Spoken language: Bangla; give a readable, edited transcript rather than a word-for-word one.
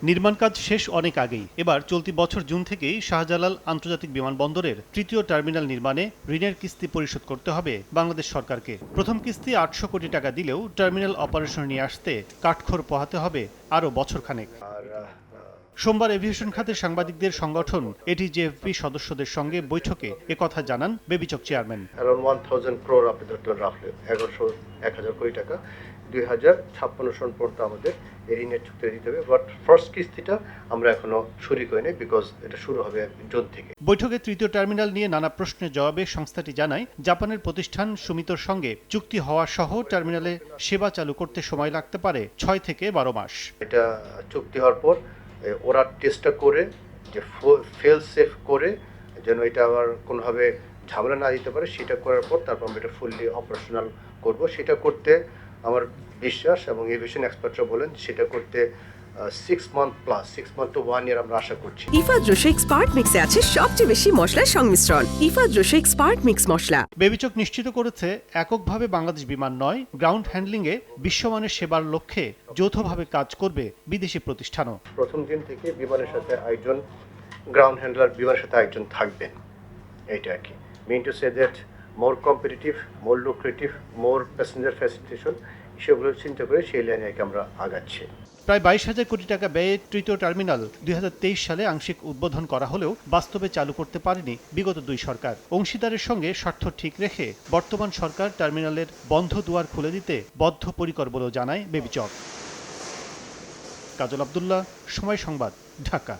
নির্মাণ কাজ শেষ অনেক আগেই। এবার চলতি বছর জুন থেকেই শাহজালাল আন্তর্জাতিক বিমানবন্দরের তৃতীয় টার্মিনাল নির্মাণে ঋণের কিস্তি পরিশোধ করতে হবে বাংলাদেশ সরকারকে। প্রথম কিস্তি ৮০০ কোটি টাকা দিলেও টার্মিনাল অপারেশন নিয়ে আসতে কাঠখড় পোহাতে হবে আরও বছরখানেক। সোমবার এভিয়েশন খাতের সাংবাদিকদের সংগঠন এটিজেএফপি সদস্যদের সঙ্গে বৈঠকে একথা জানান বেবিচক চেয়ারম্যান। অ্যারাউন্ড 1000 crore আপনি ধরতে রাখলে 1100 কোটি টাকা 2056 সন পর্যন্ত আমাদের এই ঋণের চুক্তি দিতে হবে। বাট ফার্স্ট কিস্তিটা আমরা এখনো শুরু করিনি, বিকজ এটা শুরু হবে জুন থেকে। বৈঠকে তৃতীয় টার্মিনাল নিয়ে নানা প্রশ্নের জবাবে সংস্থাটি জানায়, জাপানের প্রতিষ্ঠান সুমিতোর সঙ্গে চুক্তি হওয়া সহ টার্মিনালে সেবা চালু করতে সময় লাগতে পারে 6 থেকে 12 মাস। এটা চুক্তি হওয়ার পর ওরা টেস্টটা করে যে ফেল সেফ করে যেন এটা আবার কোনোভাবে ঝামেলা না দিতে পারে, সেটা করার পর তারপর আমরা এটা ফুললি অপারেশনাল করব। সেটা করতে আমার বিশ্বাস এবং এভিয়েশন এক্সপার্টরা বলেন সেটা করতে 6 মান্থ প্লাস 6 মান্থ টু 1 ইয়ার আমরা আশা করছি। ইফাদ রোশেক স্পার্ট মিক্সে আছে সবচেয়ে বেশি মশলার সংমিশ্রণ। ইফাদ রোশেক স্পার্ট মিক্স মশলা। বেবিচক নিশ্চিত করেছে, এককভাবে বাংলাদেশ বিমান নয়, গ্রাউন্ড হ্যান্ডলিংয়ে বিশ্বমানের সেবার লক্ষ্যে যৌথভাবে কাজ করবে বিদেশি প্রতিষ্ঠানও। প্রথম দিন থেকে বিমানের সাথে একজন গ্রাউন্ড হ্যান্ডলার বিমানের সাথে একজন থাকবেন, এইটা আর কি। Mean to say that more competitive, more lucrative, more passenger facilitation, সেগুলো চিন্তা করে সেই লাইনে আমরা আগাচ্ছি। প্রায় 22,000 কোটি টাকা ব্যয়ে তৃতীয় টার্মিনাল 2023 সালে আংশিক উদ্বোধন করা হলেও বাস্তবে চালু করতে পারেনি বিগত 2 সরকার। অংশীদারের সঙ্গে স্বার্থ ঠিক রেখে বর্তমান সরকার টার্মিনালের বন্ধ দুয়ার খুলে দিতে বদ্ধপরিকর বলেও জানায় বেবিচক। কাজল আব্দুল্লাহ, সময় সংবাদ, ঢাকা।